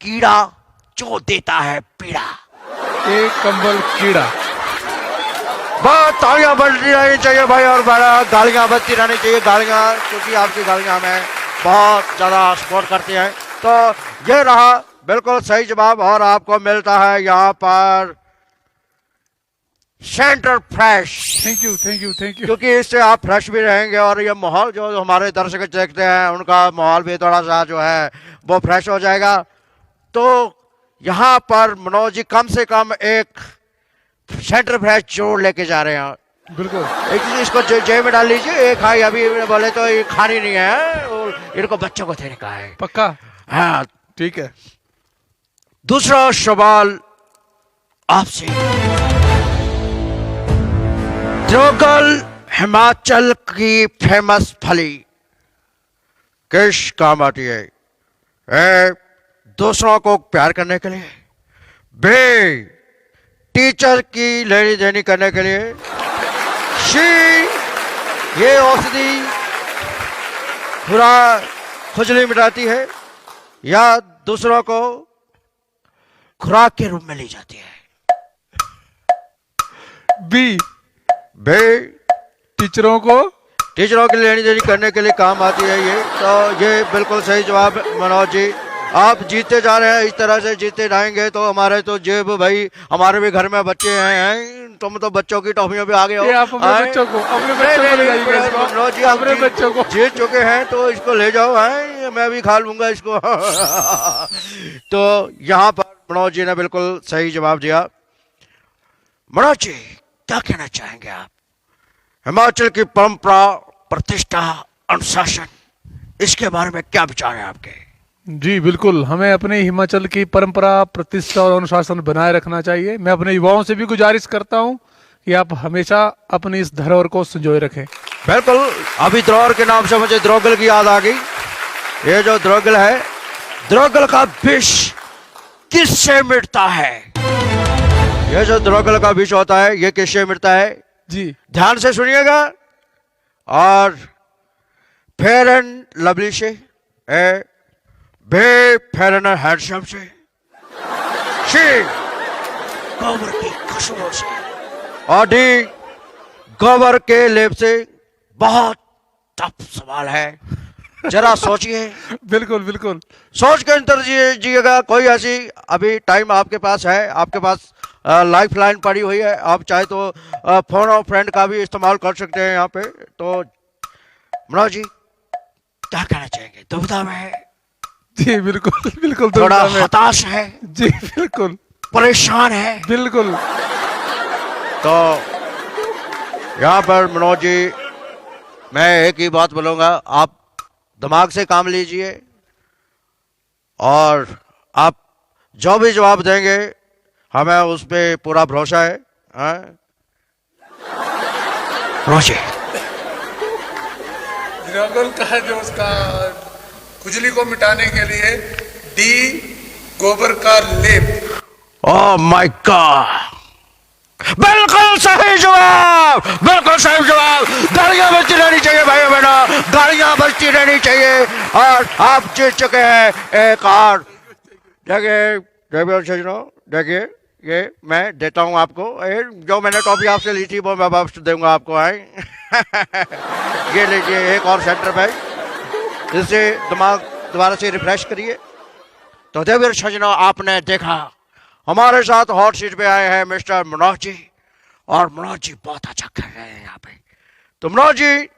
कीड़ा जो देता है पीड़ा। एक कंबल कीड़ा। बहुत तालियां बजती रहनी चाहिए भाई, और बड़ा गालियां बजती रहनी चाहिए, गालियां, क्योंकि आपकी गालियां हमें बहुत ज्यादा सपोर्ट करती हैं। तो ये रहा बिल्कुल सही जवाब, और आपको मिलता है यहाँ पर centre fresh. Thank you thank you thank you. क्योंकि इससे आप फ्रेश भी रहेंगे, और ये माहौल जो हमारे दर्शक देखते हैं उनका माहौल भी थोड़ा सा जो है वो फ्रेश हो जाएगा। तो यहाँ पर मनोज जी कम से कम एक सेंटर फ्रेश जरूर लेके जा रहे हैं। बिल्कुल। एक चीज इसको जेब में डाल लीजिए, एक खाई अभी बोले तो ये खानी नहीं है, और इनको बच्चों को देने का है। पक्का? हाँ ठीक है। दूसरा सवाल आपसे, द्रोगल हिमाचल की फेमस फली किस काम आती है? ए, दूसरों को प्यार करने के लिए, बी टीचर की लेनी देनी करने के लिए, सी ये औषधि पूरा खुजली मिटाती है, या दूसरों को खुराक के रूप में ली जाती है? बी टीचरों की लेनी देनी करने के लिए काम आती है ये। तो ये बिल्कुल सही जवाब मनोज जी, आप जीते जा रहे हैं। इस तरह से जीते जाएंगे तो हमारे तो जेब भाई, हमारे भी घर में बच्चे हैं, तुम तो बच्चों की टॉफियों पे आ गए हो। आप अपने बच्चों को मनोज जी आप बच्चों को जीत चुके हैं, तो इसको ले जाओ, है मैं भी खा लूंगा इसको। तो यहाँ पर मनोज जी ने बिल्कुल सही जवाब दिया। मनोज जी क्या कहना चाहेंगे आप? हिमाचल की परंपरा, प्रतिष्ठा, अनुशासन, इसके बारे में क्या विचार है आपके? जी बिल्कुल, हमें अपने हिमाचल की परंपरा, प्रतिष्ठा और अनुशासन बनाए रखना चाहिए। मैं अपने युवाओं से भी गुजारिश करता हूं कि आप हमेशा अपनी इस धरोहर को संजोए रखें। बिल्कुल, अभी धरोहर के नाम से मुझे द्रोगल की याद आ गई। ये जो द्रोगल है, द्रोगल का विष किससे मिटता है? ये जो द्रोगल का विष होता है ये किससे मिटता है? जी ध्यान से सुनिएगा। और फेयर एंड लवली से, बे फेयर एंड हैंडसम से, गोबर की खुशबू से, और डी गोबर के लेप से। बहुत टफ सवाल है, जरा सोचिए। बिल्कुल बिल्कुल, सोच के अंतर दीजिएगा। कोई ऐसी अभी टाइम आपके पास है, आपके पास लाइफ लाइन पड़ी हुई है, आप चाहे तो फोन और फ्रेंड का भी इस्तेमाल कर सकते हैं यहाँ पे। तो मनोज जी क्या कहना चाहेंगे? दुविधा में है? जी बिल्कुल बिल्कुल, थोड़ा हताश है? जी बिल्कुल, परेशान है? बिल्कुल। तो यहाँ पर मनोज जी मैं एक ही बात बोलूंगा, आप दिमाग से काम लीजिए, और आप जो भी जवाब देंगे हमें उस पर पूरा भरोसा है। रोजे द्रोगल का जो उसका खुजली को मिटाने के लिए डी गोबर का लेप। ओह माय गॉड, बिल्कुल सही जवाब, बिल्कुल सही जवाब। गालियां बजती रहनी चाहिए भाई बहनों, गालियां बजती रहनी चाहिए। और आप जीत चुके हैं एक और। देखिए ये मैं देता हूं आपको, जो मैंने टॉफी आपसे ली थी वो मैं वापस दूंगा आपको। है ये लीजिए एक और सेंटर बैग, इससे दिमाग दोबारा से रिफ्रेश करिए। तो देवीर सजनों, आपने देखा हमारे साथ हॉट सीट पे आए हैं मिस्टर मनोज जी, और मनोज जी बहुत अच्छा कर रहे हैं यहाँ पे। तो मनोज जी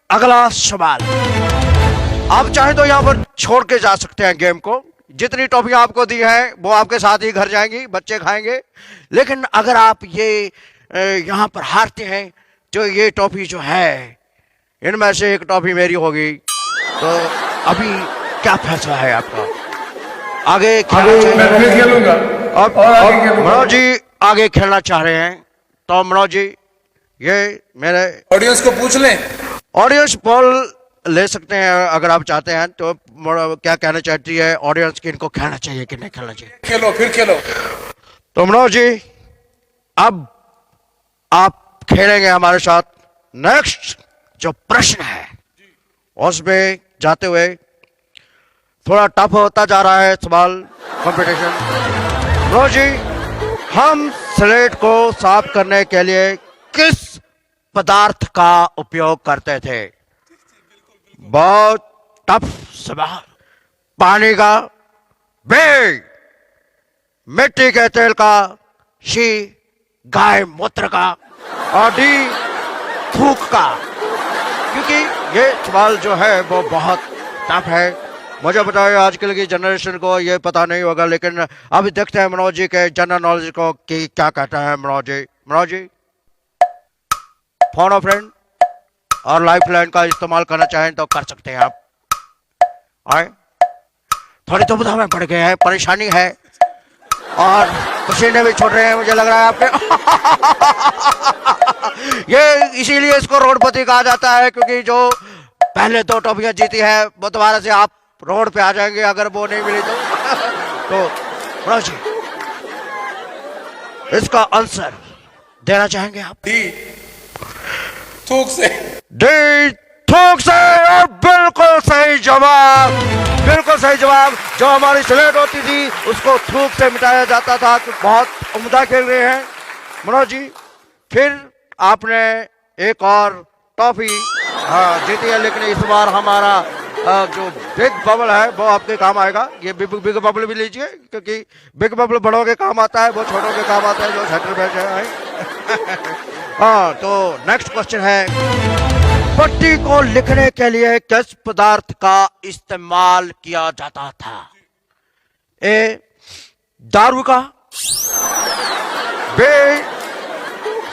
अगला सवाल, आप चाहे तो यहाँ पर छोड़ के जा सकते हैं गेम को। जितनी टॉफियां आपको दी है वो आपके साथ ही घर जाएंगी, बच्चे खाएंगे। लेकिन अगर आप ये यहाँ पर हारते हैं तो ये टॉफी जो है इनमें से एक टॉफी मेरी होगी। तो अभी क्या फैसला है आपका? आगे खेलूंगा। अब मनोज जी आगे खेलना चाह रहे हैं, तो मनोज जी ये मेरे ऑडियंस को पूछ लें। ऑडियंस पोल ले सकते हैं अगर आप चाहते हैं। तो क्या कहना चाहती है ऑडियंस कि इनको खेलना चाहिए कि नहीं खेलना चाहिए? खेलो, फिर खेलो। तो मनोज जी अब आप खेलेंगे हमारे साथ। नेक्स्ट जो प्रश्न है उसमें जाते हुए थोड़ा टफ होता जा रहा है सवाल कंपटीशन। मनोज जी, हम स्लेट को साफ करने के लिए किस पदार्थ का उपयोग करते थे? बहुत टफ सवाल। पानी का, बे मिट्टी के तेल का, सी गाय मूत्र का, और डी थूक का। क्योंकि ये सवाल जो है वो बहुत टफ है। मुझे बताइए आजकल की जनरेशन को ये पता नहीं होगा, लेकिन अभी देखते हैं मनोज जी के जनरल नॉलेज को कि क्या कहता है Manoj ji. Manoj ji, phone of friend और लाइफ लाइन का इस्तेमाल करना चाहें तो कर सकते हैं आप। आए थोड़ी दुविधा में पड़ गए हैं, परेशानी है और पसीने भी छोड़ रहे हैं, मुझे लग रहा है आपके। ये इसीलिए इसको रोडपति कहा जाता है, क्योंकि जो पहले 2 टॉफियां जीती है वो दोबारा से आप रोड पे आ जाएंगे अगर वो नहीं मिली तो मनोज जी, इसका आंसर देना चाहेंगे आप? थूक से। डी थूक से, और बिल्कुल सही जवाब, बिल्कुल सही जवाब। जो हमारी स्लेट होती थी उसको थूक से मिटाया जाता था। तो बहुत उम्दा खेल रहे हैं मनोज जी। फिर आपने एक और टॉफी जीती है, लेकिन इस बार हमारा जो बिग बबल है वो आपके काम आएगा। ये बिग बबल भी लीजिए, क्योंकि बिग बबल बड़ों के काम आता है, वो छोटों के काम आता है जो सेंटर बैठ है। हाँ, तो नेक्स्ट क्वेश्चन है, पट्टी को लिखने के लिए किस पदार्थ का इस्तेमाल किया जाता था? ए दारू का, बी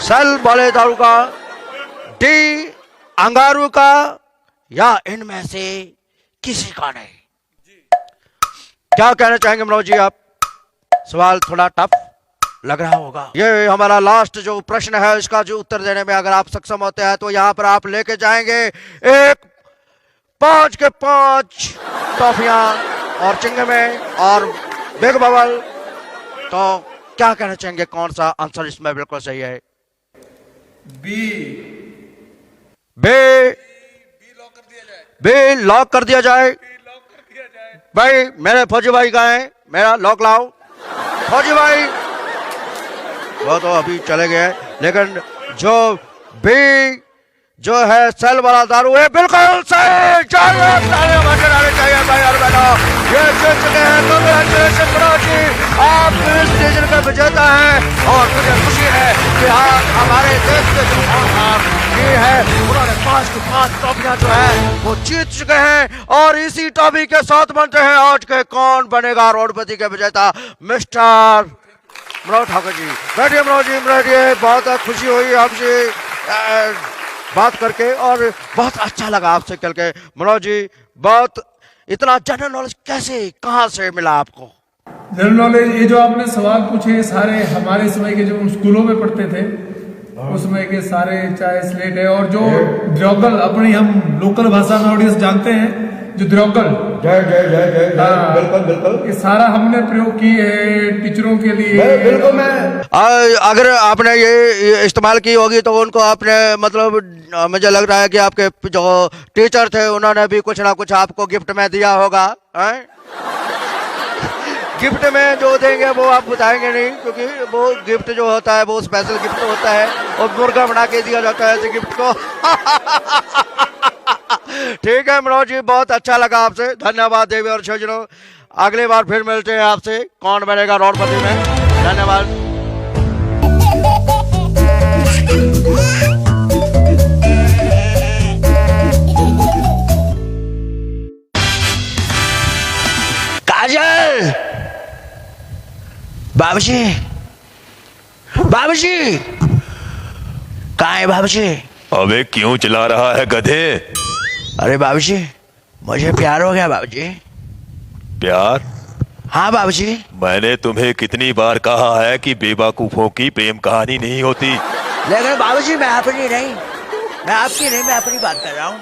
सेल वाले दारू का, डी अंगारू का, या इनमें से किसी का नहीं। क्या कहना चाहेंगे मनोज जी आप? सवाल थोड़ा टफ लग रहा होगा। ये हमारा लास्ट जो प्रश्न है, इसका जो उत्तर देने में अगर आप सक्षम होते हैं तो यहां पर आप लेके जाएंगे एक 5 के 5 टॉफियां और चिंगमे और बिग बबल। तो क्या कहना चाहेंगे, कौन सा आंसर इसमें बिल्कुल सही है? बी। बी लॉक कर दिया जाए। भाई मेरे फौजी भाई कहाँ हैं? मेरा लॉक लाओ। फौजी भाई वो तो अभी चले गए, लेकिन जो बी जो है सेल वाला दारू है बिल्कुल सही। चाहिए भाई और बहनों, ये जीत चुके हैं। कांग्रेचुलेशन मनोज जी, आप इस सीजन का विजेता हैं और मुझे खुशी है कि आज हमारे देश के जो होनहार ये है उन्होंने 5 की 5 ट्रॉफियां जो है वो जीत चुके हैं। और इसी ट्रॉफी के साथ बनते हैं आज के कौन बनेगा रोडपति के विजेता, मिस्टर मनोज ठाकुर जी। बैठिए मनोज जी, बैठिए। बहुत खुशी हुई आपसे बात करके और बहुत अच्छा लगा आपसे खेल के मनोज जी। बहुत इतना जनरल नॉलेज कैसे, कहाँ से मिला आपको? जनरल नॉलेज, ये जो आपने सवाल पूछे सारे हमारे समय के जो स्कूलों में पढ़ते थे उसमें के सारे, चाहे स्लेट है और जो द्रोगल अपनी हम लोकल भाषा में ऑडियंस जानते हैं, जो द्रोगल, जय जय जय जय जय, बिल्कुल बिल्कुल, ये सारा हमने प्रयोग किए है टीचरों के लिए। बिल्कुल। मैं अगर आपने ये इस्तेमाल की होगी तो उनको आपने मतलब मुझे लग रहा है कि आपके जो टीचर थे उन्होंने भी कुछ ना कुछ आपको गिफ्ट में दिया होगा। गिफ्ट में जो देंगे वो आप बताएंगे नहीं, क्योंकि वो गिफ्ट जो होता है वो स्पेशल गिफ्ट होता है और मुर्गा बना के दिया जाता है ऐसे गिफ्ट को। ठीक है मनोज जी, बहुत अच्छा लगा आपसे। धन्यवाद देवी और स्वजनों। अगली बार फिर मिलते हैं आपसे कौन बनेगा रोडपति में। धन्यवाद। काजल, बाबूजी, बाबूजी, कहाँ है बाबूजी? अबे क्यों चिल्ला रहा है गधे? अरे बाबूजी, मुझे प्यार हो गया बाबूजी। प्यार? हाँ बाबूजी। मैंने तुम्हें कितनी बार कहा है कि बेवकूफों की प्रेम कहानी नहीं होती। लेकिन बाबूजी मैं अपनी नहीं, मैं आपकी नहीं, मैं अपनी बात कर रहा हूँ।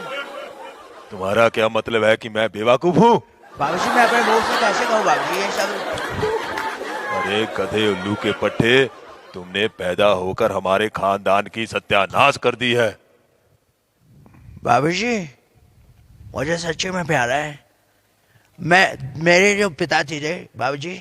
तुम्हारा क्या मतलब है कि मैं बेवकूफ हूँ? बाबूजी मैं अपने मुंह से कैसे कहूँ बाबूजी ये सब? अरे गधे उल्लू के पट्टे, तुमने पैदा होकर हमारे खानदान की सत्यानाश कर दी है। बाबूजी मुझे सच्ची में प्यार है। मैं मेरे जो पिताजी थे बाबूजी